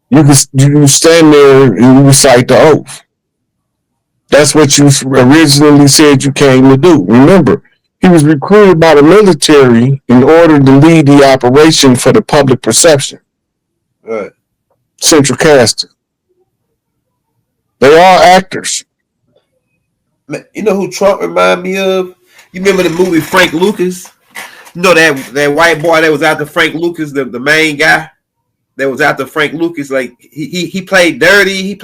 You stand there and you recite the oath. That's what you originally said you came to do. Remember, he was recruited by the military in order to lead the operation for the public perception. Right. Central casting. They are actors. Man, you know who Trump remind me of? You remember the movie Frank Lucas? You know that white boy that was after Frank Lucas, the main guy that was after Frank Lucas. Like he played dirty.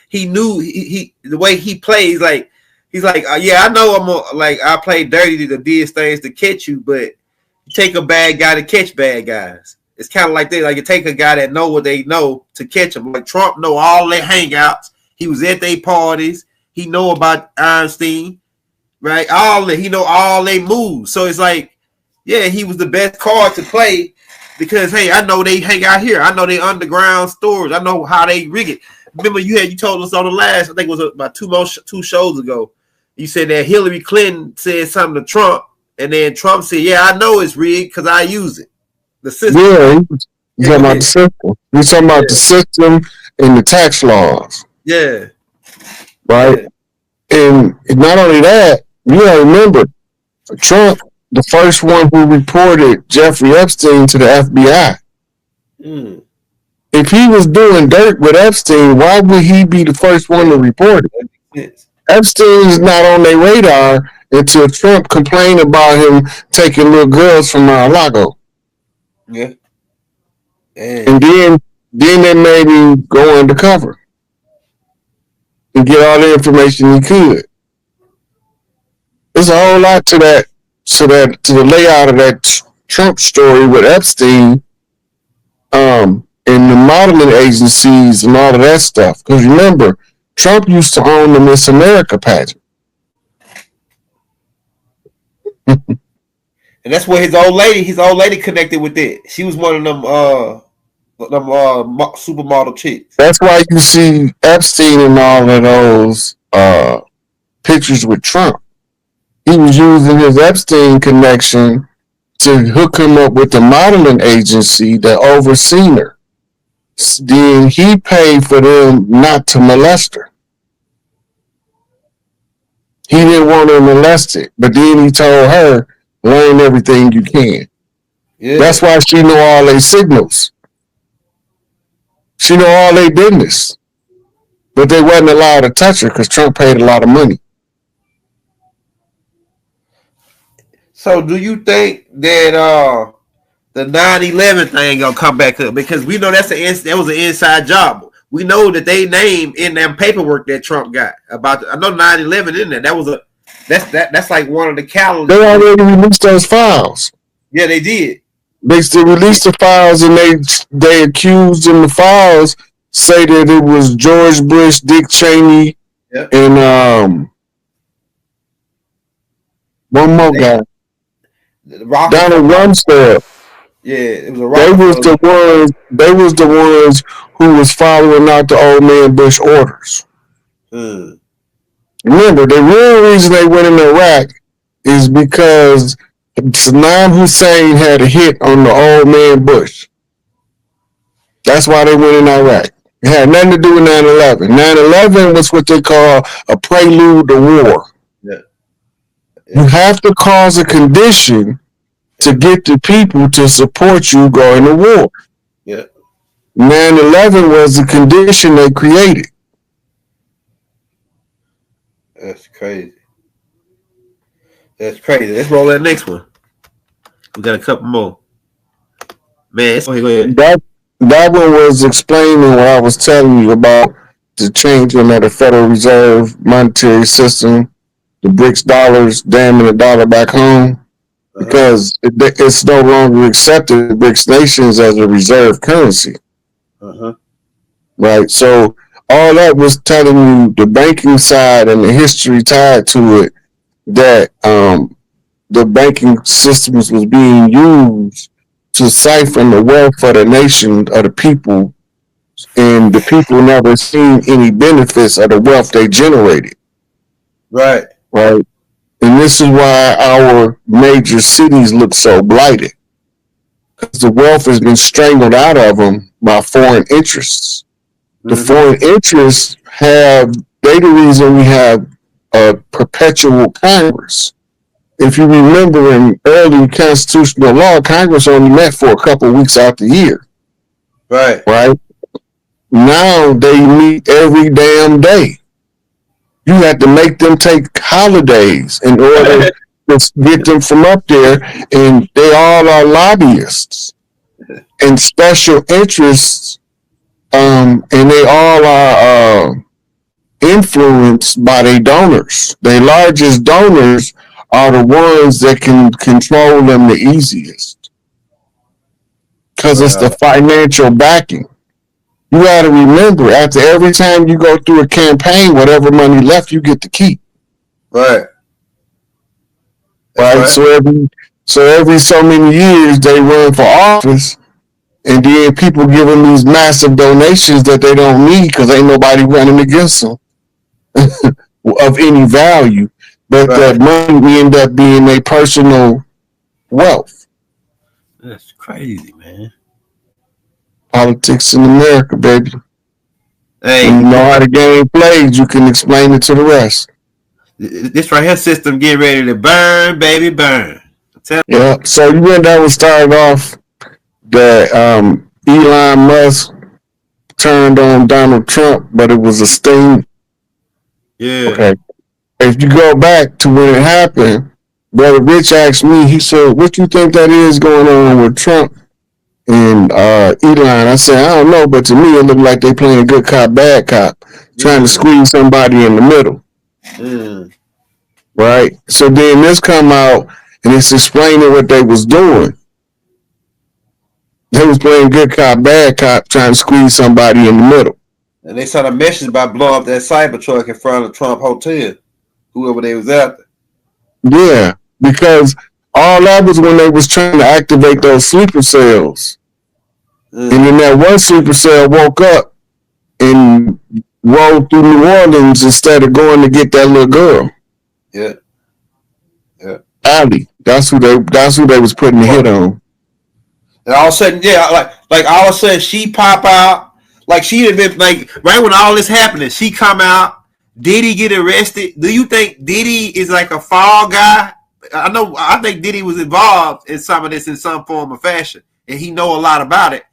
He knew the way he plays. Like he's like, yeah, I know I played dirty to did things to catch you, but you take a bad guy to catch bad guys. It's kind of like that. Like you take a guy that know what they know to catch them. Like Trump know all their hangouts. He was at their parties. He know about Einstein, right? He know all they moves. So it's like, yeah, he was the best card to play because hey, I know they hang out here. I know they underground stores. I know how they rig it. Remember, you told us on the last, I think it was about two shows ago. You said that Hillary Clinton said something to Trump, and then Trump said, "Yeah, I know it's rigged because I use it." The system. Yeah, he's talking about the system. He's talking about the system and the tax laws. Yeah. Right? Yeah. And not only that, you gotta remember, Trump, the first one who reported Jeffrey Epstein to the FBI. Mm. If he was doing dirt with Epstein, why would he be the first one to report it? Yes. Epstein is not on their radar until Trump complained about him taking little girls from Mar-a-Lago. Yeah. And then they made him go undercover and get all the information he could. There's a whole lot to that, to the layout of that Trump story with Epstein, and the modeling agencies and all of that stuff. Because remember, Trump used to own the Miss America pageant. And that's where his old lady connected with it. She was one of them supermodel chicks. That's why you see Epstein in all of those pictures with Trump. He was using his Epstein connection to hook him up with the modeling agency that overseen her. Then he paid for them not to molest her. He didn't want her molested, but then he told her, learn everything you can. Yeah. That's why she know all their signals. She know all their business. But they wasn't allowed to touch her because Trump paid a lot of money. So do you think that the 9/11 thing gonna come back up? Because we know that was an inside job. We know that they named in that paperwork that Trump got about. I know 9/11 in there. That's like one of the calendars. They already released those files. Yeah, they did. They still released the files, and they accused in the files say that it was George Bush, Dick Cheney, and one more guy, Donald Rumsfeld. Yeah, it was a They was the ones who was following out the old man Bush orders. Remember, the real reason they went in Iraq is because Saddam Hussein had a hit on the old man Bush. That's why they went in Iraq. It had nothing to do with 9/11. 9/11 was what they call a prelude to war. Yeah. You have to cause a condition to get the people to support you going to war. Yeah. 9/11 was the condition they created. That's crazy. Let's roll that next one. We got a couple more. Man, go ahead. That one was explaining what I was telling you about the changing of the Federal Reserve monetary system, the BRICS dollars, damning the dollar back home, because it's no longer accepted BRICS nations as a reserve currency. Right? So all that was telling you the banking side and the history tied to it, that the banking systems was being used to siphon the wealth of the nation, of the people, and the people never seen any benefits of the wealth they generated. Right. And this is why our major cities look so blighted. because the wealth has been strangled out of them by foreign interests. The foreign interests they the reason we have a perpetual Congress. If you remember in early constitutional law, Congress only met for a couple of weeks out the year. Right. Right? Now they meet every damn day. You have to make them take holidays in order to get them from up there, and they all are lobbyists and special interests, and they all are influenced by their donors. Their largest donors are the ones that can control them the easiest because it's the financial backing. You got to remember, after every time you go through a campaign, whatever money left, you get to keep. Right. Right. So every so many years they run for office, and then people give them these massive donations that they don't need because ain't nobody running against them of any value. But that money end up being their personal wealth. That's crazy, man. Politics in America, baby. Hey, when you know how the game plays, you can explain it to the rest. This right here system get ready to burn, baby, burn. Yeah. So you know that was started off that Elon Musk turned on Donald Trump, but it was a sting. Yeah. Okay. If you go back to when it happened, Brother Rich asked me, he said, what you think that is going on with Trump and Elon? I said, I don't know, but to me it looked like they playing good cop, bad cop, trying to squeeze somebody in the middle. Right? So then this come out and it's explaining what they was doing. They was playing good cop, bad cop, trying to squeeze somebody in the middle. And they sent a message by blowing up that Cybertruck in front of the Trump Hotel, whoever they was after. Yeah, because all that was when they was trying to activate those sleeper cells. And then that one sleeper cell woke up and rolled through New Orleans instead of going to get that little girl. Yeah. Allie. That's who they was putting the hit on. And all of a sudden, yeah, like all of a sudden she pop out. Like she had been like right when all this happening, she come out. Diddy get arrested. Do you think Diddy is like a fall guy? I think Diddy was involved in some of this in some form or fashion, and he know a lot about it.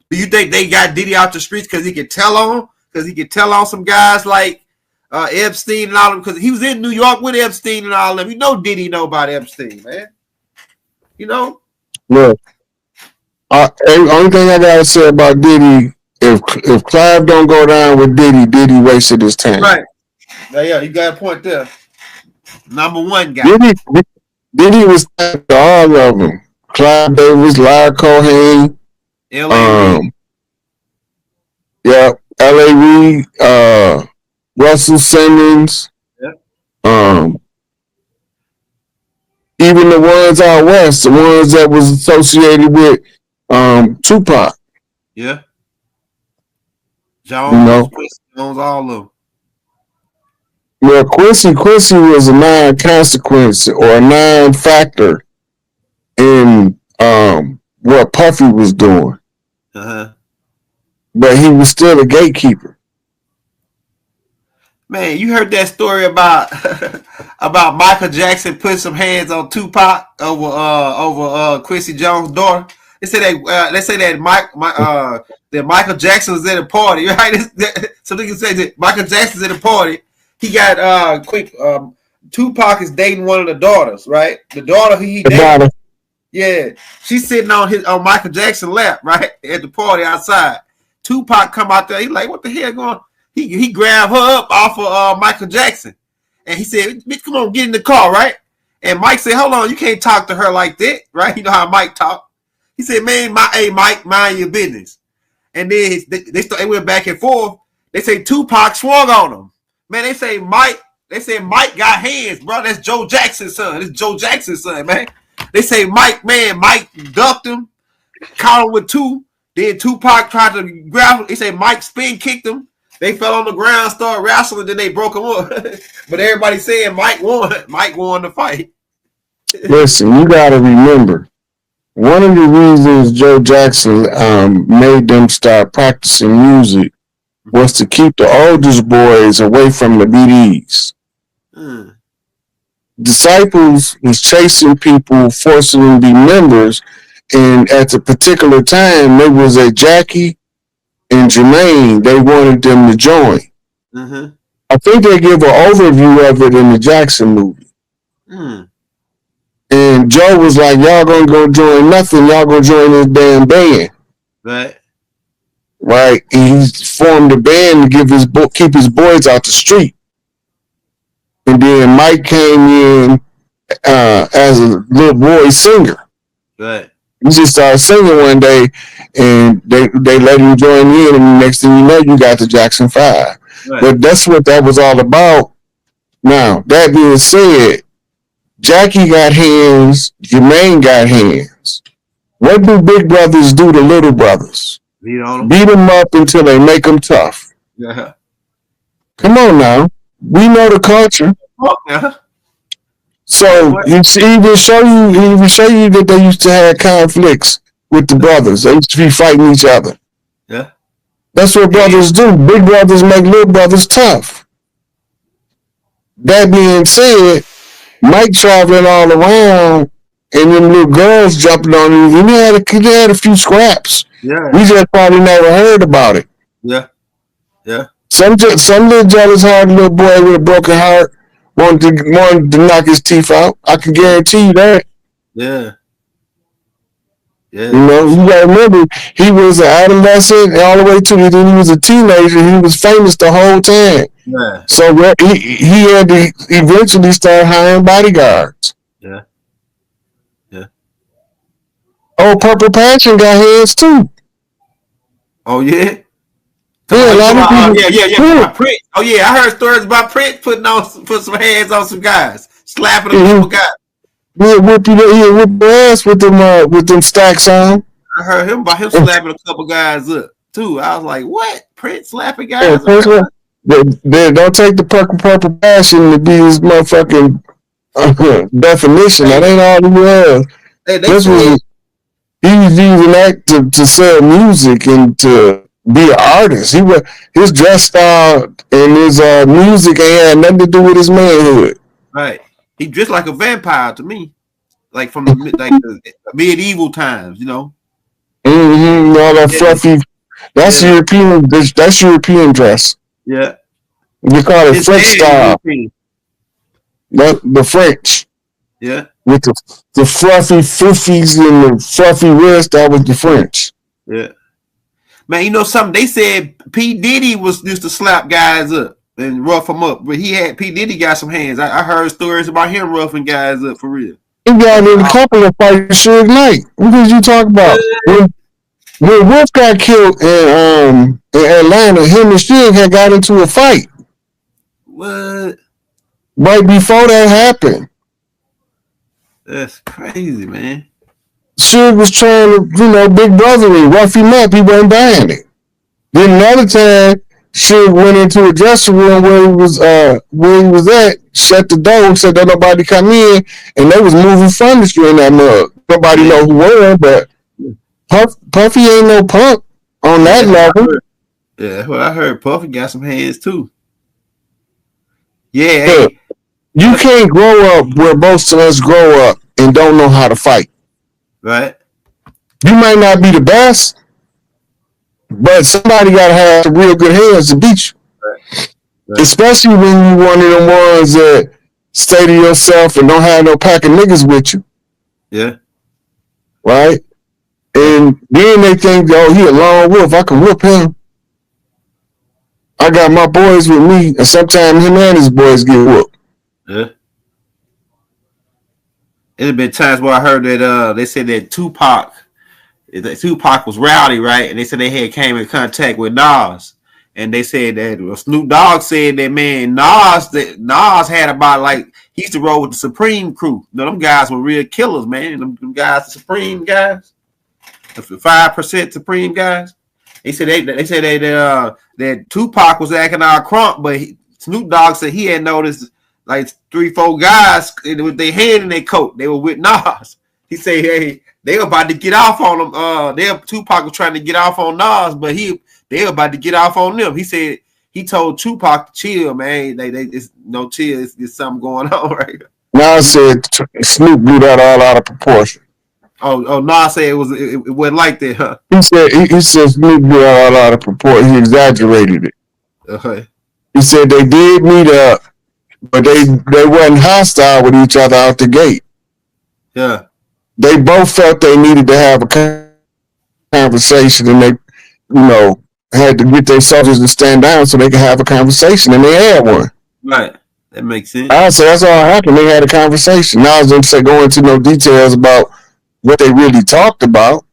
Do you think they got Diddy out the streets because he could tell on? Because he could tell on some guys like Epstein and all of them? Because he was in New York with Epstein and all of them. You know Diddy know about Epstein, man. You know? Look, only thing I gotta say about Diddy, if Clive don't go down with Diddy, Diddy wasted his time. Right. Yeah, you got a point there. Number one guy. Diddy was to all of them. Clive Davis, Larry Cohen, L.A. Reid, Russell Simmons, even the ones out west, the ones that was associated with Tupac. Yeah. Jones, Jones, all of them. Well, Quincy was a non-consequence or a non-factor in what Puffy was doing. But he was still a gatekeeper. Man, you heard that story about about Michael Jackson putting some hands on Tupac over Quincy Jones' daughter? They say that Michael Jackson was at a party, right? So they can say that Michael Jackson's at a party. He got Tupac is dating one of the daughters, right? The daughter who he dated. Yeah, she's sitting on Michael Jackson's lap, right, at the party outside. Tupac come out there. He like, what the hell going on? He grabbed her up off of Michael Jackson, and he said, "Bitch, come on, get in the car, right?" And Mike said, "Hold on, you can't talk to her like that, right? You know how Mike talk." He said, "Man, Mike, mind your business." And then they went back and forth. They say Tupac swung on him. Man, they say Mike got hands, bro. That's Joe Jackson's son. This is Joe Jackson's son, man. They say Mike ducked him, caught him with two. Then Tupac tried to grab him. They say Mike spin kicked him. They fell on the ground, started wrestling, then they broke him up. But everybody saying Mike won. Mike won the fight. Listen, you got to remember, One of the reasons Joe Jackson made them start practicing music was to keep the oldest boys away from the BDs. Mm. Disciples was chasing people, forcing them to be members, and at the particular time, there was a Jackie and Jermaine. They wanted them to join. Mm-hmm. I think they give an overview of it in the Jackson movie. Mm. And Joe was like, "Y'all gonna go join nothing. Y'all gonna join this damn band." Right. Right? And he formed a band to keep his boys out the street. And then Mike came in as a little boy singer. Right. He just started singing one day, and they let him join in, and the next thing you know, you got the Jackson 5. Right. But that's what that was all about. Now, that being said, Jackie got hands, Jermaine got hands. What do big brothers do to little brothers? Beat them up until they make them tough. Yeah. Come on now. We know the culture. Yeah. So he even show you that they used to have conflicts with the brothers. They used to be fighting each other. Yeah. That's what brothers do. Big brothers make little brothers tough. That being said, Mike traveling all around and them little girls jumping on you. And he had a few scraps. Yeah. We just probably never heard about it. Yeah. Yeah. Some little jealous hearted little boy with a broken heart wanted to knock his teeth out. I can guarantee you that. Yeah. Yeah. You know, you gotta remember, he was an adolescent all the way to then he was a teenager. He was famous the whole time. Yeah. So he had to eventually start hiring bodyguards. Yeah. Yeah. Oh, Purple Passion got hands too. Oh yeah. Yeah, a lot of people. Yeah. Prince. Oh yeah, I heard stories about Prince put some hands on some guys, slapping a couple guys. He'll whip your ass with them stacks on. I heard him about him slapping a couple guys up too. I was like, what? Prince slapping guys? They don't take the purple passion to be his motherfucking definition. That ain't all he was. He was using that to sell music and to be an artist. His dress style and his music ain't had nothing to do with his manhood. Right. He dressed like a vampire to me, like from the medieval times, you know. Mm-hmm. All that fluffy. That's European. That's European dress. Yeah. You call it French style. The French. Yeah. With the fluffy foofies and the fluffy wrist, that was the French. Yeah. Man, you know something? They said P. Diddy used to slap guys up and rough them up, but P. Diddy got some hands. I heard stories about him roughing guys up for real. He got in a couple of fights Suge Knight. What did you talk about? When Wolf got killed in Atlanta, him and Suge had got into a fight. What? Right before that happened. That's crazy, man. Suge was trying to, big brothery, rough him up. He wasn't buying it. Then another time, Suge went into a dressing room where he was at, shut the door, said don't nobody come in, and they was moving furniture in that mug. Nobody know who were, but Puffy ain't no punk on that level. Yeah, well, I heard Puffy got some hands too. Yeah, hey. You can't grow up where most of us grow up and don't know how to fight. Right. You might not be the best, but somebody got to have some real good hands to beat you. Right. Especially when you one of them ones that stay to yourself and don't have no pack of niggas with you. Yeah. Right? And then they think, oh, he a lone wolf. I can whoop him. I got my boys with me, and sometimes him and his boys get whooped. Yeah. It had been times where I heard that they said that Tupac was rowdy, right? And they said they had came in contact with Nas. And they said that Snoop Dogg said that, man, Nas had about he used to roll with the Supreme crew. You know, them guys were real killers, man. Them guys, the Supreme guys, the 5% Supreme guys. They said that Tupac was acting all crunk, but Snoop Dogg said he had noticed 3-4 guys with their hand in their coat. They were with Nas. He said, hey, they were about to get off on him. Tupac was trying to get off on Nas, but they were about to get off on them. He said he told Tupac to chill, man. They it's no chill. It's something going on right here. Nas said Snoop blew that all out of proportion. Nas said it wasn't like that, huh? He said Snoop blew that all out of proportion. He exaggerated it. Uh-huh. He said they did meet up, but they wasn't hostile with each other out the gate. Yeah. They both felt they needed to have a conversation, and they, had to get their soldiers to stand down so they could have a conversation, and they had one. Right. That makes sense. I say that's all happened. They had a conversation. Now I was going to say go into no details about what they really talked about,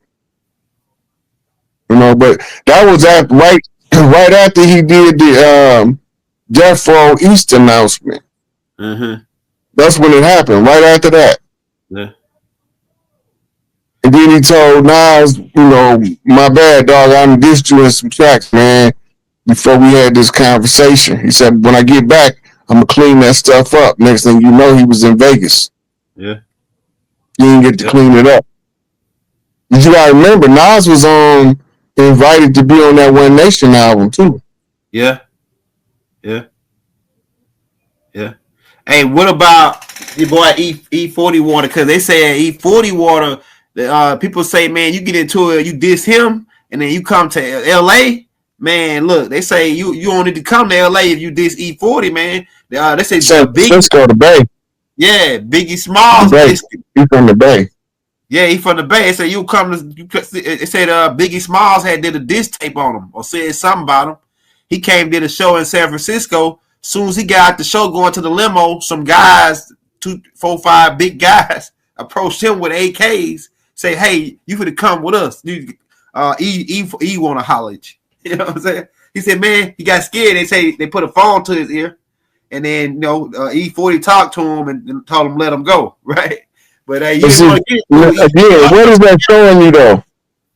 but that was right after he did the Death Row East announcement. Mm-hmm. That's when it happened. Right after that. Yeah. And then he told Nas, my bad, dog. I dissed you in some tracks, man. Before we had this conversation, he said, when I get back, I'm gonna clean that stuff up. Next thing you know, he was in Vegas. Yeah. He didn't get to clean it up. But you gotta remember, Nas was invited to be on that One Nation album too. Yeah. Yeah. Yeah. Hey, what about your boy E40 Water? Because they say E40 Water, people say, man, you get into it, you diss him, and then you come to LA. Man, look, they say you don't need to come to LA if you diss E40, man. They say Cisco the Bay. Yeah, Biggie Smalls. He's from the Bay. Yeah, he from the Bay. They say you come to. They said Biggie Smalls did a diss tape on him or said something about him. He did a show in San Francisco. Soon as he got out the show, going to the limo, some guys, 2, 4, 5 big guys, approached him with AKs. Say, hey, you could come with us. E want to holler at you. You know what I'm saying? He said, man, he got scared. They say they put a phone to his ear, and then E40 talked to him and told him let him go, right? But you didn't want to get it. Again, what is that showing you though?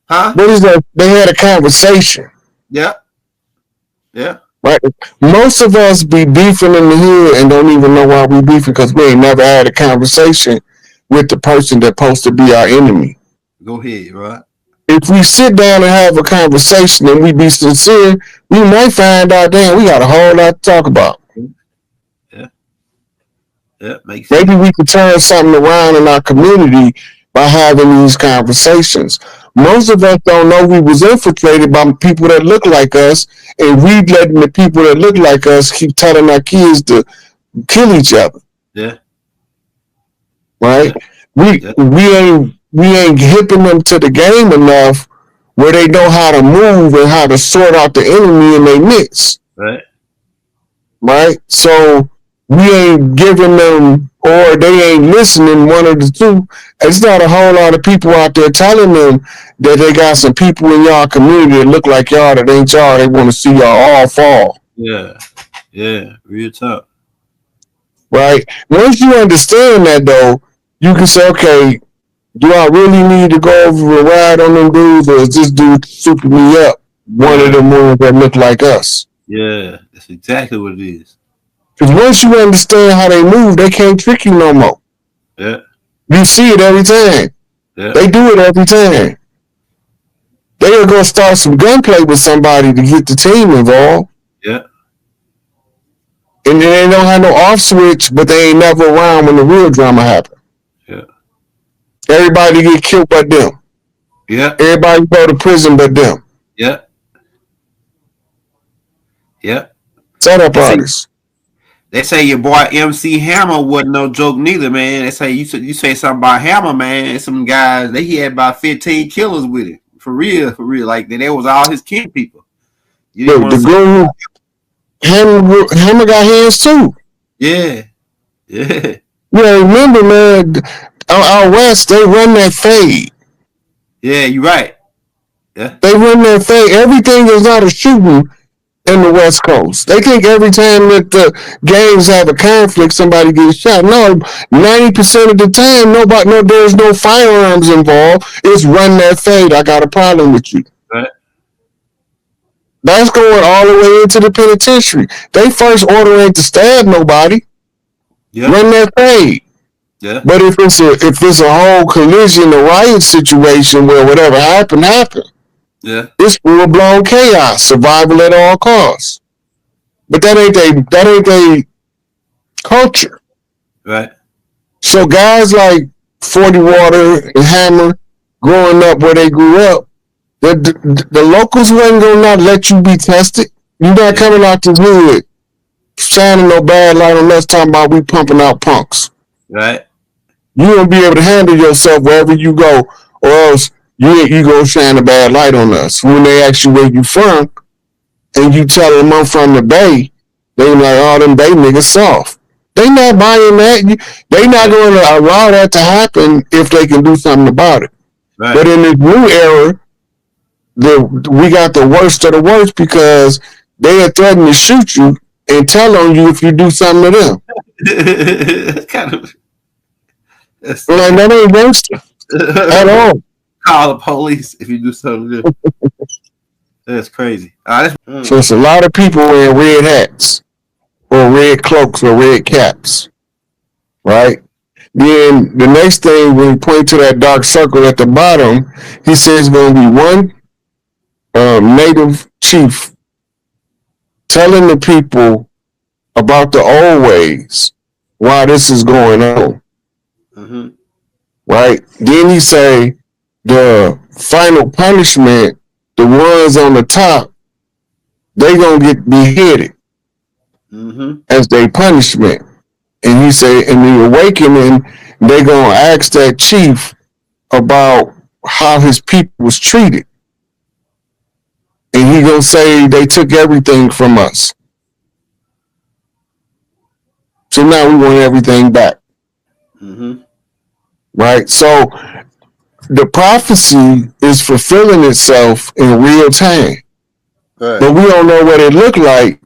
Huh? What is that? They had a conversation. Yeah. Yeah. Right. Most of us be beefing in the hood and don't even know why we beefing because we ain't never had a conversation with the person that's supposed to be our enemy. Go ahead, right? If we sit down and have a conversation and we be sincere, we might find out, damn, we got a whole lot to talk about. Yeah. Yeah, makes sense. Maybe we could turn something around in our community by having these conversations. Most of us don't know we was infiltrated by people that look like us, and we letting the people that look like us keep telling our kids to kill each other. Yeah. Right? Yeah. We ain't hipping them to the game enough where they know how to move and how to sort out the enemy in their midst. Right. Right? So we ain't giving them, or they ain't listening, one of the two. It's not a whole lot of people out there telling them that they got some people in y'all community that look like y'all that ain't y'all. They want to see y'all all fall. Yeah. Yeah. Real tough. Right? Once you understand that, though, you can say, okay, do I really need to go over and ride on them dudes, or is this dude super me up? One of them ones that look like us. Yeah, that's exactly what it is. Because once you understand how they move, they can't trick you no more. Yeah. You see it every time. Yeah. They do it every time. They're going to start some gunplay with somebody to get the team involved. Yeah. And they don't have no off switch, but they ain't never around when the real drama happens. Yeah. Everybody get killed but them. Yeah. Everybody go to prison but them. Yeah. Yeah. Setup artists. They say your boy MC Hammer wasn't no joke neither, man. They say you say something about Hammer, man. Some guys he had about 15 killers with it. For real. Like that was all his kin people. Look, the girl Hammer got hands too. Yeah. Yeah. Yeah, remember, man, out west, they run that fade. Yeah, you're right. Yeah. They run that fade. Everything is not a shooting in the West Coast. They think every time that the gangs have a conflict, somebody gets shot. No, 90% of the time, there's no firearms involved. It's run that fade. I got a problem with you. Right. That's going all the way into the penitentiary. They first order ain't to stab nobody. Yeah. Run that fade. Yeah. But if it's a whole collision, a riot situation where whatever happened, Yeah. it's full blown chaos, survival at all costs. But that ain't a culture. Right. So guys like 40 Water and Hammer, growing up where they grew up, the locals wasn't gonna not let you be tested. You're not coming out the hood shining no bad light on us talking about we pumping out punks. Right. You won't be able to handle yourself wherever you go, or else you gonna shine a bad light on us. When they ask you where you from, and you tell them I'm from the Bay, they like, oh, them Bay niggas soft. They not buying that. They not going to allow that to happen if they can do something about it. Right. But in this new era, we got the worst of the worst because they are threatening to shoot you and tell on you if you do something to them. Kind of. Like, that ain't gangster at all. Call the police if you do something good. That's crazy. So it's a lot of people wearing red hats or red cloaks or red caps, right? Then the next thing, when he point to that dark circle at the bottom, he says it's going to be one native chief telling the people about the old ways, why this is going on. Mm-hmm. Right? Then he say the final punishment, the ones on the top, they gonna get beheaded as their punishment. And he say in the awakening, they gonna ask that chief about how his people was treated. And he gonna say they took everything from us. So now we want everything back. Right? So the prophecy is fulfilling itself in real time. Right. But we don't know what it looked like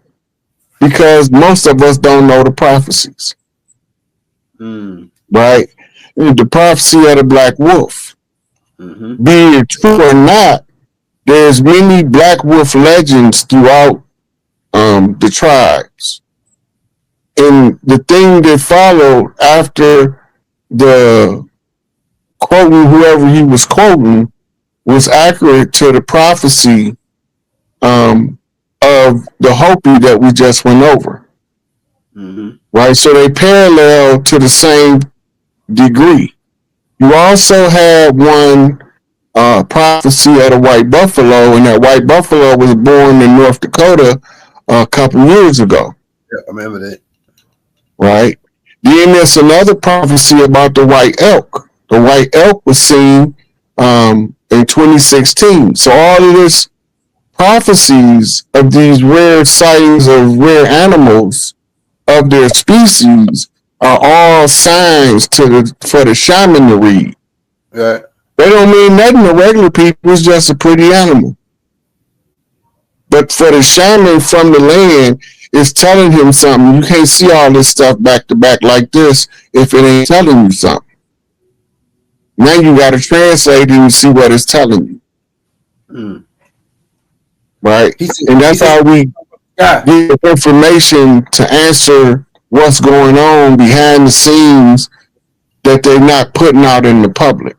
because most of us don't know the prophecies. Right? The prophecy of the black wolf. Be it true or not, there's many black wolf legends throughout the tribes. And the thing that followed after the quoting whoever he was quoting was accurate to the prophecy of the Hopi that we just went over. Right? So they parallel to the same degree. You also had one prophecy of a white buffalo, and that white buffalo was born in North Dakota a couple years ago. Yeah, I remember that. Right? Then there's another prophecy about the white elk. The white elk was seen in 2016. So all of this prophecies of these rare sightings of rare animals of their species are all signs for the shaman to read. Right. They don't mean nothing to regular people. It's just a pretty animal. But for the shaman from the land, it's telling him something. You can't see all this stuff back to back like this if it ain't telling you something. Now you got to translate it and see what it's telling you. Right? And that's how we get information to answer what's going on behind the scenes that they're not putting out in the public.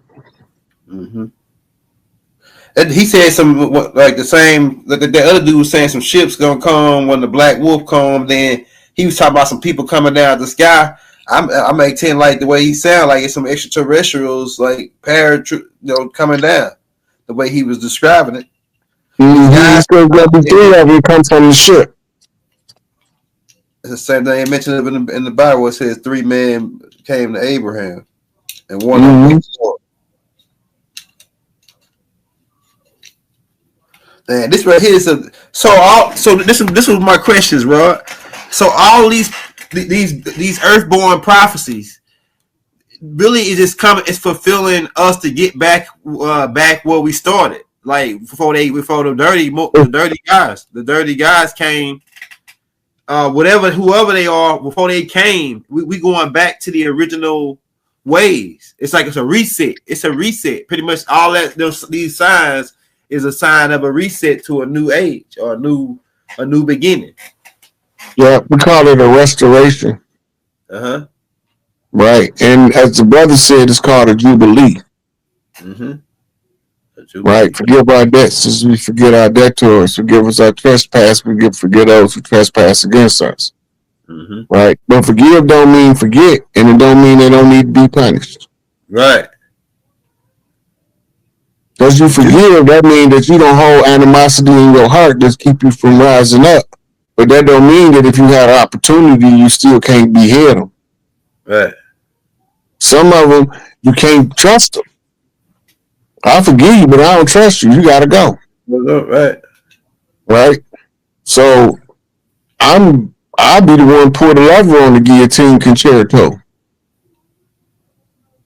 And he said some like the same. Like the other dude was saying some ships gonna come when the black wolf come. Then he was talking about some people coming down the sky. I maintain like the way he sound like it's some extraterrestrials like coming down. The way he was describing it. It's going to be three of them come from the ship. It's the same thing. He mentioned it in the Bible. It says 3 men came to Abraham, and one of them. Man, this right here is so this was my questions, Rod. So all these earthborn prophecies really is just coming. It's fulfilling us to get back where we started. Like before the dirty guys came. Whoever they are before they came, we going back to the original ways. It's like it's a reset. It's a reset. Pretty much all these signs is a sign of a reset to a new age or a new beginning. Yeah, we call it a restoration. right? And as the brother said, it's called a jubilee, Mm-hmm. A right? jubilee. Forgive our debts as we forget our debtors. Forgive us our trespass. Forget those who trespass against us, Mm-hmm. right? But forgive don't mean forget, and it don't mean they don't need to be punished. Right. Because you Ju- forgive, that means that you don't hold animosity in your heart that's keep you from rising up. But that don't mean that if you had an opportunity, you still can't behead them. right. Some of them, you can't trust them. I forgive you, but I don't trust you. You got to go. Right. Right? So I'll be the one pour the lever on the guillotine concerto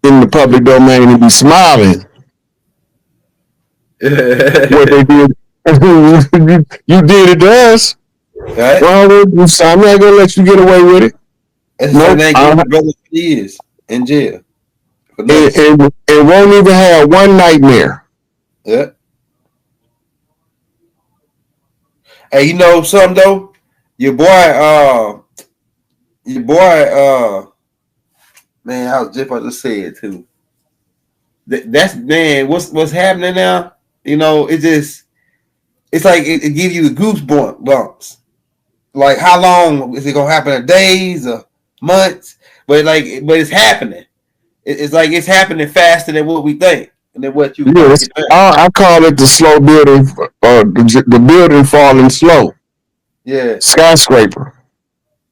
in the public domain and be smiling what they did. You did it to us. right. Well, I'm not gonna let you get away with it. And so Nope. they give the brother for years in jail for nothing. It won't even have one nightmare. Yeah. Hey, you know something though? Your boy, your boy, man, I was just about to say it too. That's man, what's happening now? You know, it's like it gives you the goosebumps. Like how long is it gonna happen? Days or months? But it's happening. It's like it's happening faster than what we think, and than what you think. Yes, I call it the slow building, the building falling slow. Yeah, Skyscraper.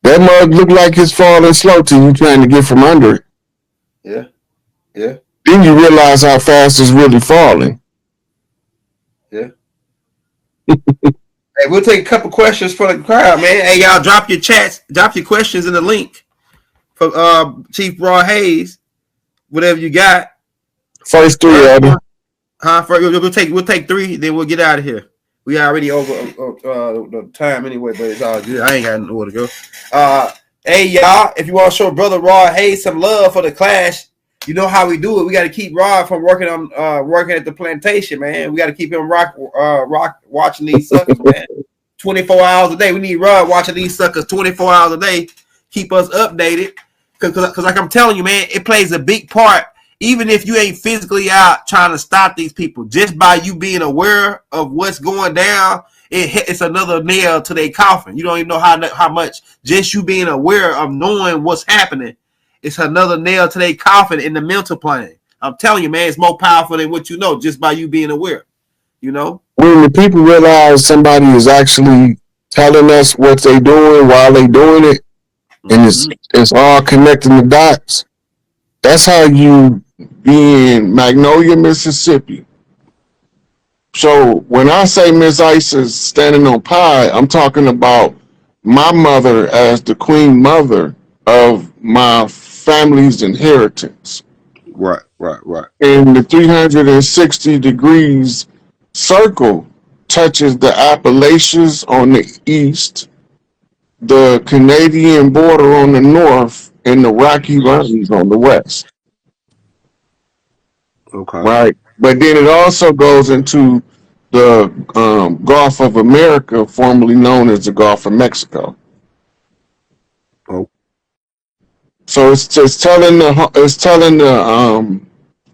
That mug look like it's falling slow to you trying to get from under it. yeah, yeah, Then you realize how fast it's really falling. yeah. Hey, we'll take a couple questions for the crowd, man. Hey, y'all, drop your chats, drop your questions in the link for Chief Raw Hayes. Whatever you got. First three, First Eddie. one, huh? We'll take three, then we'll get out of here. We already over the time anyway, but it's all good. I ain't got nowhere to go. Hey y'all, if you want to show Brother Rod Hayes some love for the clash, you know how we do it. We got to keep Rod from working at the plantation, man. We got to keep him rock watching these suckers, man. 24 hours a day. We need Rod watching these suckers 24 hours a day. Keep us updated. Cause like I'm telling you, man, it plays a big part. Even if you ain't physically out trying to stop these people, just by you being aware of what's going down, it's another nail to their coffin. You don't even know how much just you being aware of knowing what's happening. It's another nail to their coffin in the mental plane. I'm telling you, man, it's more powerful than what you know just by you being aware. You know. When the people realize somebody is actually telling us what they doing while they doing it, and it's all connecting the dots. That's how you be in Magnolia, Mississippi. So when I say Miss Ice is standing on pie, I'm talking about my mother as the queen mother of my family's inheritance. Right. And the 360 degrees circle touches the Appalachians on the east, the Canadian border on the north, and the Rocky Mountains on the west. Okay. Right. But then it also goes into the Gulf of America, formerly known as the Gulf of Mexico. Oh. So it's telling the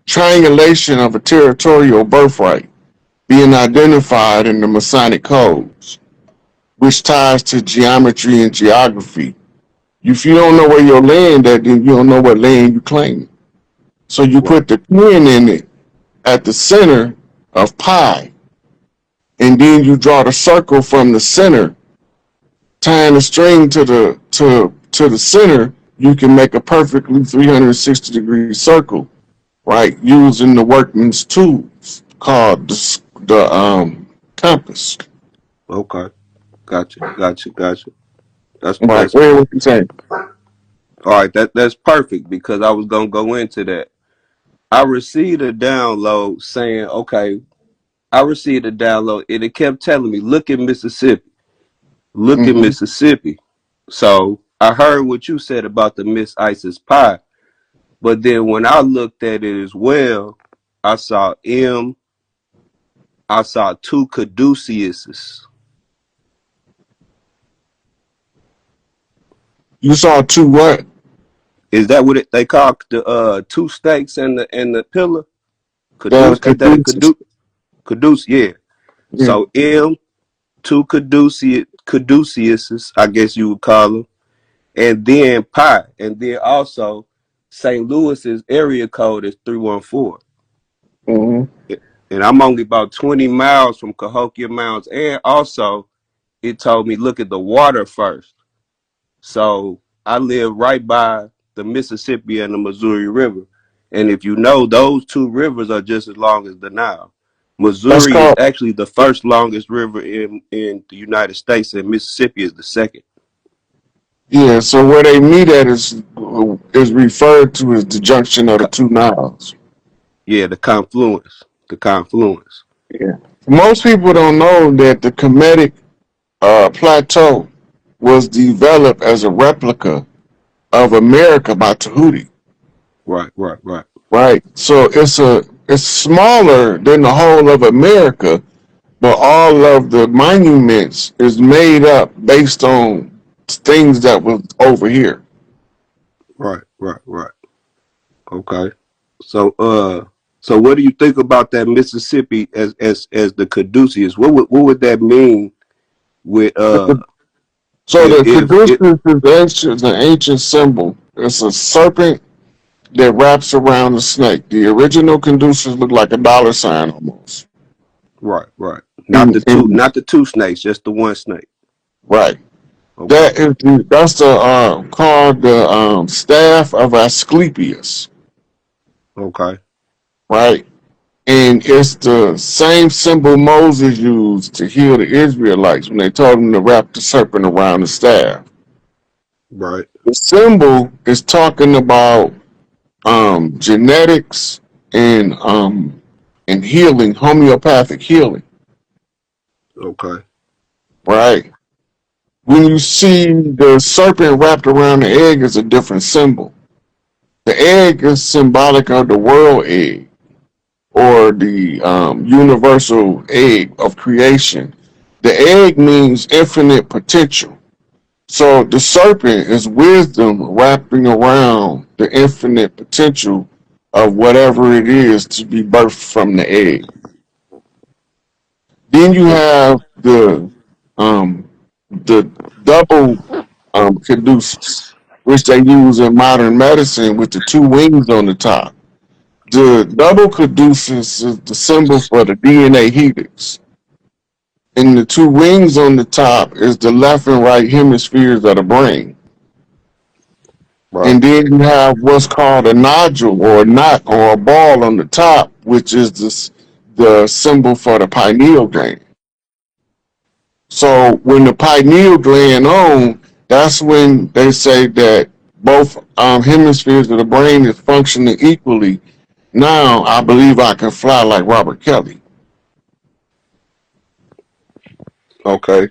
triangulation of a territorial birthright being identified in the Masonic codes, which ties to geometry and geography. If you don't know where your land at, then you don't know what land you claim. So you Right. put the pin in it at the center of pi, and then you draw the circle from the center, tying the string to the center. You can make a perfectly 360-degree circle, right? Using the workman's tools called the compass. Okay. Gotcha. Right. That's What you saying? all right. That's perfect because I was gonna go into that. I received a download saying, okay, I received a download and it kept telling me, look at Mississippi. Look at Mm-hmm. Mississippi. So I heard what you said about the Miss Isis pie. But then when I looked at it as well, I saw M, I saw two caduceuses. You saw two what? Is that what they call the two stakes and the pillar? The Caduce, ain't that a Caduceus. Caduce? Yeah. Yeah. So M, two Caduceuses, I guess you would call them, and then pi, and then also St. Louis's area code is 314. Mm-hmm. And I'm only about 20 miles from Cahokia Mounds. And also, it told me look at the water first. So I live right by the Mississippi and the Missouri River. And if you know, those two rivers are just as long as the Nile. That's Missouri is called, actually the first longest river in the United States, and Mississippi is the second. yeah. So where they meet at is referred to as the junction of the two Niles. Yeah, the confluence. The confluence. Yeah. Most people don't know that the Kemetic plateau was developed as a replica of America by Tahuti. Right, right, right, Right. So it's smaller than the whole of America, but all of the monuments is made up based on things that was over here. right, right, right. Okay. So so what do you think about that Mississippi as the Caduceus? What would that mean with So the if it caduceus is an ancient symbol. It's a serpent that wraps around a snake. The original caduceus looked like a dollar sign almost. right, right. And Not the two snakes, just the one snake. right. Okay. That's the called the staff of Asclepius, Okay. right? And it's the same symbol Moses used to heal the Israelites when they told him to wrap the serpent around the staff. Right. The symbol is talking about genetics and healing, homeopathic healing, Okay. right? When you see the serpent wrapped around the egg, is a different symbol. The egg is symbolic of the world egg or the universal egg of creation. The egg means infinite potential. So the serpent is wisdom wrapping around the infinite potential of whatever it is to be birthed from the egg. Then you O- have um, the double caduceus, which they use in modern medicine with the two wings on the top. The double caduceus is the symbol for the DNA helix, and the two wings on the top is the left and right hemispheres of the brain. Right. And then you have what's called a nodule or a knot or a ball on the top, which is the symbol for the pineal gland. So when the pineal gland on, that's when they say that both hemispheres of the brain is functioning equally. Now I believe I can fly like Robert Kelly. Okay.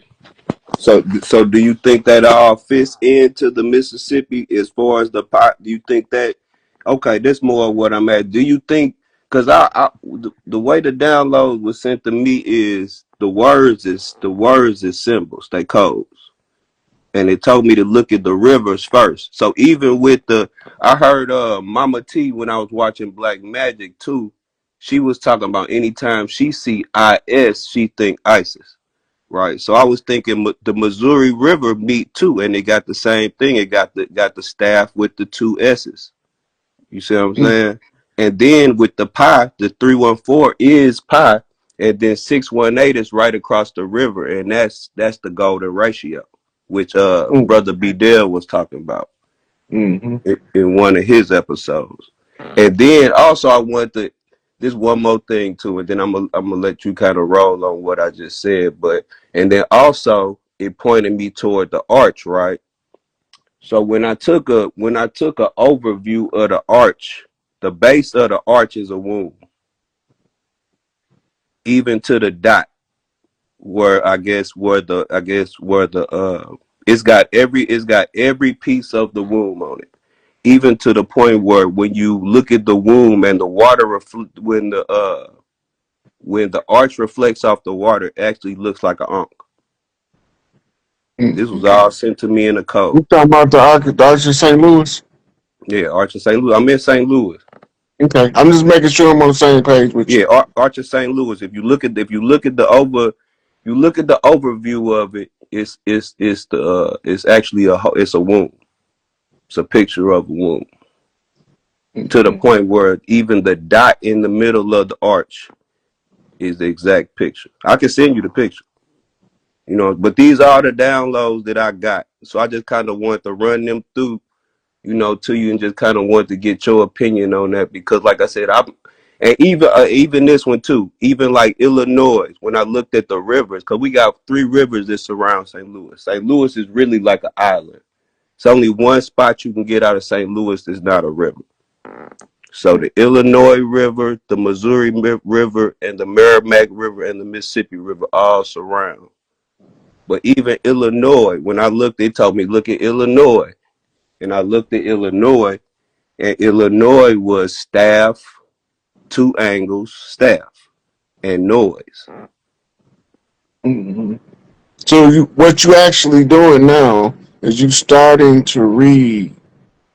So do you think that all fits into the Mississippi as far as the pot? Do you think that? Okay, that's more of what I'm at. Do you think? Because the way the download was sent to me is the words is symbols, they codes, and it told me to look at the rivers first. So even with I heard Mama T when I was watching Black Magic too. She was talking about anytime she see IS, she think ISIS. Right. So I was thinking the Missouri River meet too, and they got the same thing. It got the staff with the two S's. You see what I'm Mm, saying? And then with the pi, the 314 is pi, and then 618 is right across the river, and that's the golden ratio, which mm, Brother B. Dale was talking about mm-hmm. in one of his episodes. And then also I want to this one more thing too, and then I'm gonna let you kind of roll on what I just said. But and then also it pointed me toward the arch, right? So when I took a overview of the arch, the base of the arch is a womb, even to the dot where it's got every piece of the womb on it, even to the point where when you look at the womb and the water when the arch reflects off the water, it actually looks like an ankh. This was Mm. all sent to me in a You code. talking about the Archdiocese of St. Louis? Yeah, Arch of St. Louis. I'm in St. Louis. Okay, I'm just making sure I'm on the same page with you. Yeah, Arch of St. Louis. If you look at the overview of it, it's actually it's a womb. It's a picture of a womb. To the point where even the dot in the middle of the arch is the exact picture. I can send you the picture. But these are the downloads that I got. So I just kind of want to run them through, to you, and just kind of want to get your opinion on that, because like I said, and even this one too, even like Illinois, when I looked at the rivers, because we got 3 rivers that surround St. Louis. St. Louis is really like an island. It's only one spot you can get out of St. Louis that's not a river. So the Illinois River, the Missouri River, and the Merrimack River and the Mississippi River all surround. But even Illinois, when I looked, they told me, look at Illinois. And I looked at Illinois, and Illinois was staff, 2 angles, staff, and noise. Mm-hmm. So what you actually doing now is you starting to read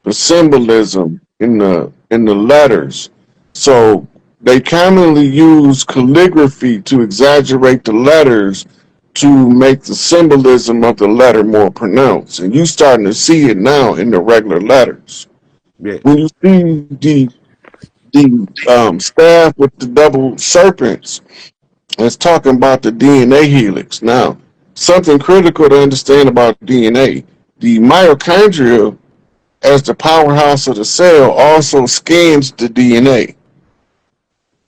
the symbolism in the letters. So they commonly use calligraphy to exaggerate the letters to make the symbolism of the letter more pronounced. And you starting to see it now in the regular letters. Yeah. When you see the staff with the double serpents, it's talking about the DNA helix. Now, something critical to understand about DNA: the mitochondria, as the powerhouse of the cell, also scans the DNA,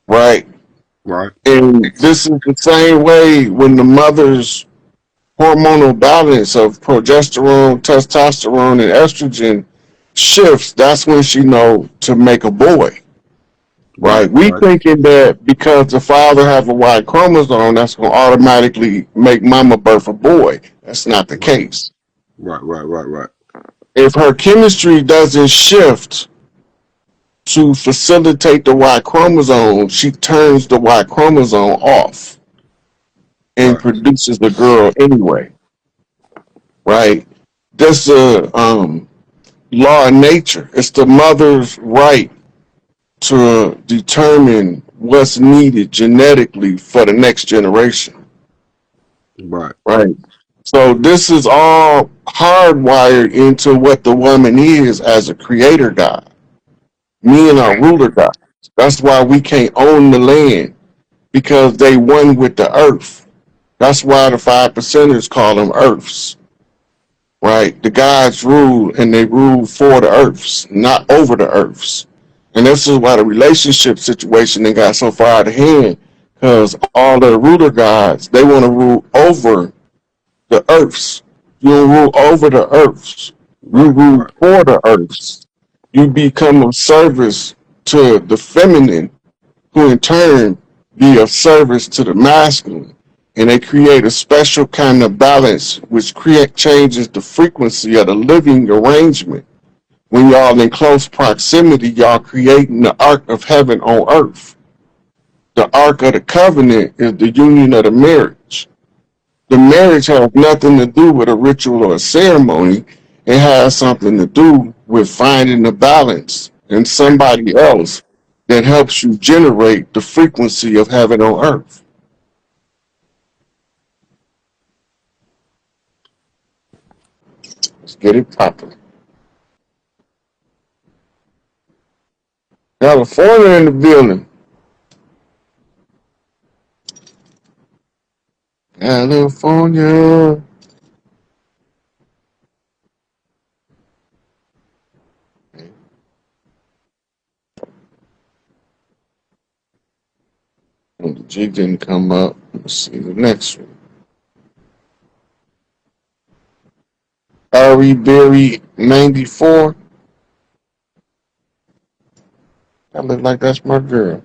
right? Right. And this is the same way when the mother's hormonal balance of progesterone, testosterone, and estrogen shifts. That's when she know to make a boy, right? Right. We Right. thinking that because the father have a Y chromosome, that's going to automatically make mama birth a boy. That's not the Right. case. Right. Right. Right. Right. If her chemistry doesn't shift to facilitate the Y chromosome, she turns the Y chromosome off and Right. produces a girl anyway, right? That's a law of nature. It's the mother's right to determine what's needed genetically for the next generation, Right. right? So this is all hardwired into what the woman is as a creator god. Me and our ruler gods. That's why we can't own the land, because they one with the earth. That's why the 5%ers call them earths, right? The gods rule, and they rule for the earths, not over the earths. And this is why the relationship situation they got so far out of hand, because all the ruler gods, they want to rule over the earths. You don't rule over the earths. You Right. rule Right. for the earths. You become of service to the feminine, who in turn be of service to the masculine. And they create a special kind of balance which changes the frequency of the living arrangement. When y'all in close proximity, y'all creating the ark of heaven on earth. The ark of the covenant is the union of the marriage. The marriage has nothing to do with a ritual or a ceremony. It has something to do with finding the balance in somebody else that helps you generate the frequency of heaven on earth. Let's get it popping. California in the building. California. Oh, the jig didn't come up. Let's see the next one. Ari Berry 94. That look like that's my girl.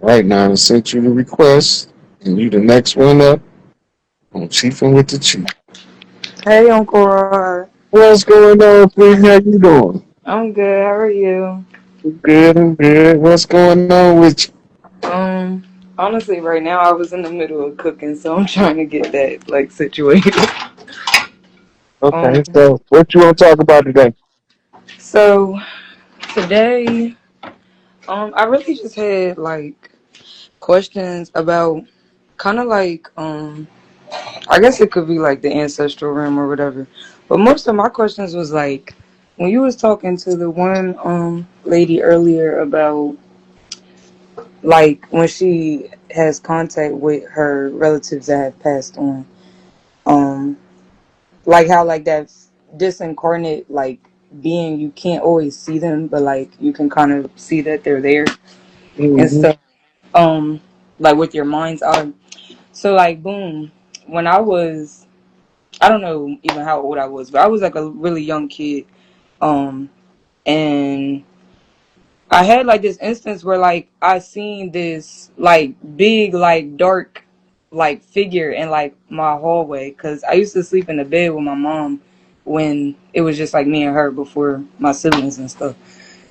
Right now, I sent you the request, and you the next one up on Chiefing with the Chief. Hey, Uncle Rod. What's going on, Queen? How you doing? I'm good. How are you? Good, I'm good. What's going on with you? Honestly, right now I was in the middle of cooking, so I'm trying to get that situated. Okay, Um, so what you want to talk about today? so today, I really just had like questions about kind of like, I guess it could be like the ancestral realm or whatever. But most of my questions was like, when you was talking to the one lady earlier about like when she has contact with her relatives that have passed on, um, like how like that disincarnate like being, you can't always see them, but like you can kind of see that they're there and Mm-hmm. stuff. Um, like with your mind's eye. So like boom, when I was, I don't know even how old I was, but I was like a really young kid. Um, and I had like this instance where like I seen this like big like dark like figure in like my hallway, because I used to sleep in the bed with my mom when it was just like me and her before my siblings and stuff.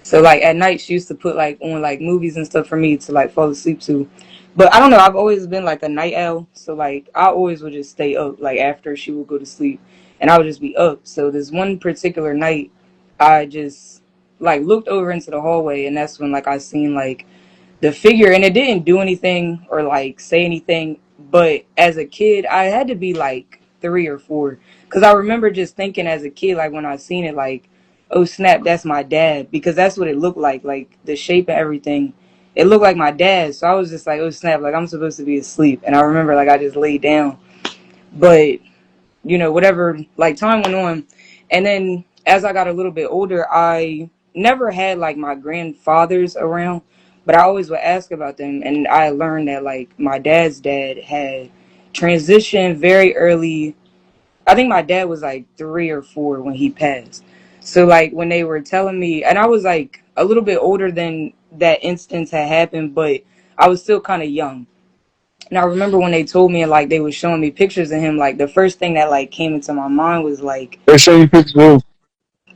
So like at night she used to put like on like movies and stuff for me to like fall asleep to. But I don't know, I've always been like a night owl. So like I always would just stay up like after she would go to sleep and I would just be up. So this one particular night I just like looked over into the hallway and that's when like I seen like the figure, and it didn't do anything or like say anything, but as a kid I had to be like 3 or 4, because I remember just thinking as a kid like when I seen it like, oh snap, that's my dad, because that's what it looked like the shape and everything, it looked like my dad. So I was just like, oh snap, like I'm supposed to be asleep, and I remember like I just laid down. But whatever, like time went on. And then as I got a little bit older, I never had like my grandfathers around, but I always would ask about them. And I learned that like my dad's dad had transitioned very early. I think my dad was like 3 or 4 when he passed. So like when they were telling me, and I was like a little bit older than that instance had happened, but I was still kind of young. And I remember when they told me and like they were showing me pictures of him, like the first thing that like came into my mind was like, They show you pictures of.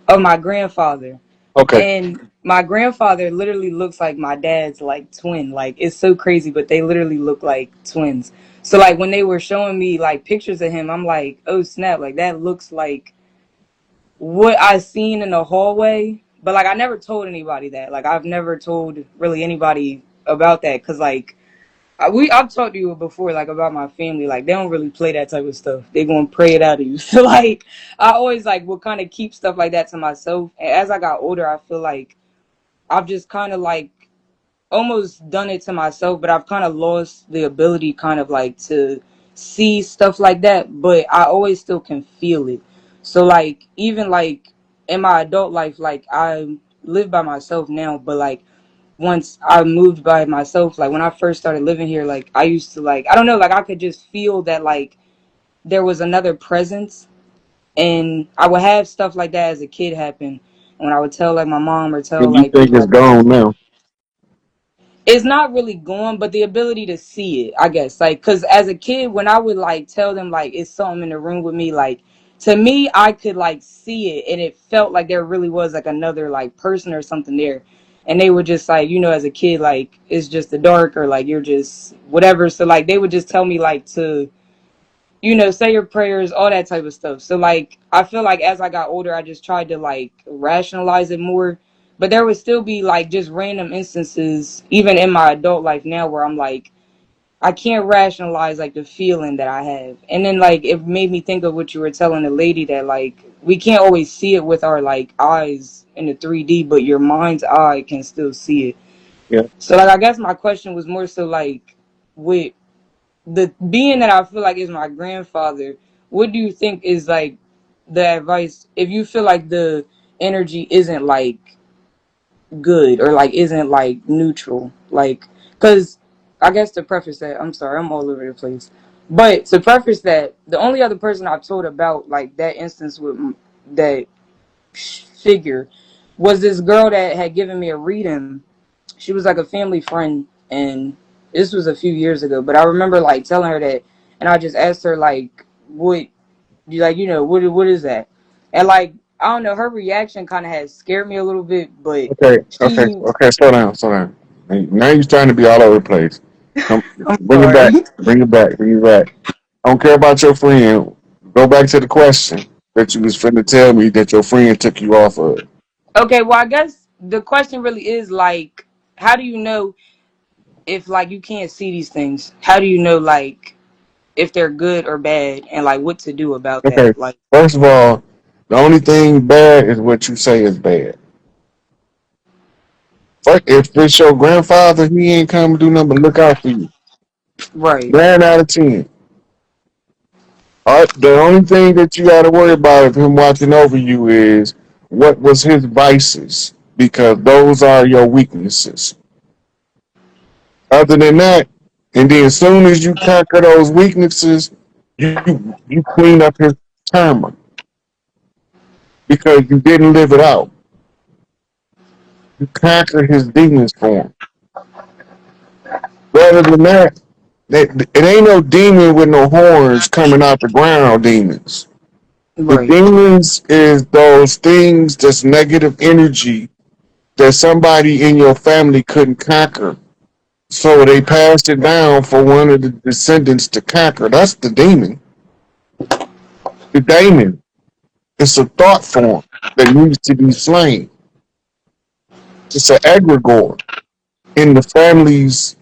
oh, my grandfather. Okay. And my grandfather literally looks like my dad's like twin. Like it's so crazy, but they literally look like twins. So like when they were showing me like pictures of him, I'm like, oh snap, like that looks like what I seen in the hallway. But like I never told anybody that. Like I've never told really anybody about that, because like I've talked to you before, like about my family. Like they don't really play that type of stuff. They gonna pray it out of you. So like I always like will kind of keep stuff like that to myself. And as I got older, I feel like I've just kind of like almost done it to myself, but I've kind of lost the ability, kind of like to see stuff like that. But I always still can feel it. So like even like in my adult life, like I live by myself now, but like once I moved by myself, like when I first started living here, like I used to like, I don't know, like I could just feel that like there was another presence, and I would have stuff like that as a kid happen when I would tell like my mom or tell And you like think people I it's listen gone to. now? It's not really gone, but the ability to see it, I guess, like because as a kid when I would like tell them like it's something in the room with me, like to me I could like see it and it felt like there really was like another like person or something there, and they would just like, as a kid, like it's just the dark or like you're just whatever. So like they would just tell me like to say your prayers, all that type of stuff. So like I feel like as I got older, I just tried to like rationalize it more. But there would still be like just random instances, even in my adult life now, where I'm like, I can't rationalize like the feeling that I have. And then like it made me think of what you were telling the lady, that like we can't always see it with our like eyes in the 3D, but your mind's eye can still see it. Yeah. So like I guess my question was more so like, with the being that I feel like is my grandfather, what do you think is like the advice if you feel like the energy isn't like good or like isn't like neutral? Like, because I guess to preface that, I'm sorry, I'm all over the place. But to preface that, the only other person I've told about like that instance with that figure was this girl that had given me a reading. She was like a family friend, and this was a few years ago, but I remember like telling her that, and I just asked her like, what you like, what is that? And like I don't know, her reaction kind of had scared me a little bit, but Okay. Okay. she Okay. Slow down. Slow down. Now you're starting to be all over the place. Come, I'm bring it sorry. back. Bring it back. Bring it back. I don't care about your friend. Go back to the question. that you was finna tell me that your friend took you off of. Okay, well, I guess the question really is like, how do you know if like you can't see these things? How do you know like if they're good or bad, and like what to do about Okay, that? Like, first of all, the only thing bad is what you say is bad. If it's your grandfather, he ain't come to do nothing but look out for you. right, 9 out of 10. All right, the only thing that you got to worry about of him watching over you is what was his vices, because those are your weaknesses. Other than that, and then as soon as you conquer those weaknesses, you clean up his karma because you didn't live it out. You conquer his demons for him. Rather than that, it ain't no demon with no horns coming out the ground. Demons. The right, demons is those things that's negative energy that somebody in your family couldn't conquer. So they passed it down for one of the descendants to conquer. That's the demon. The daemon. It's a thought form that needs to be slain. It's an egregore in the family's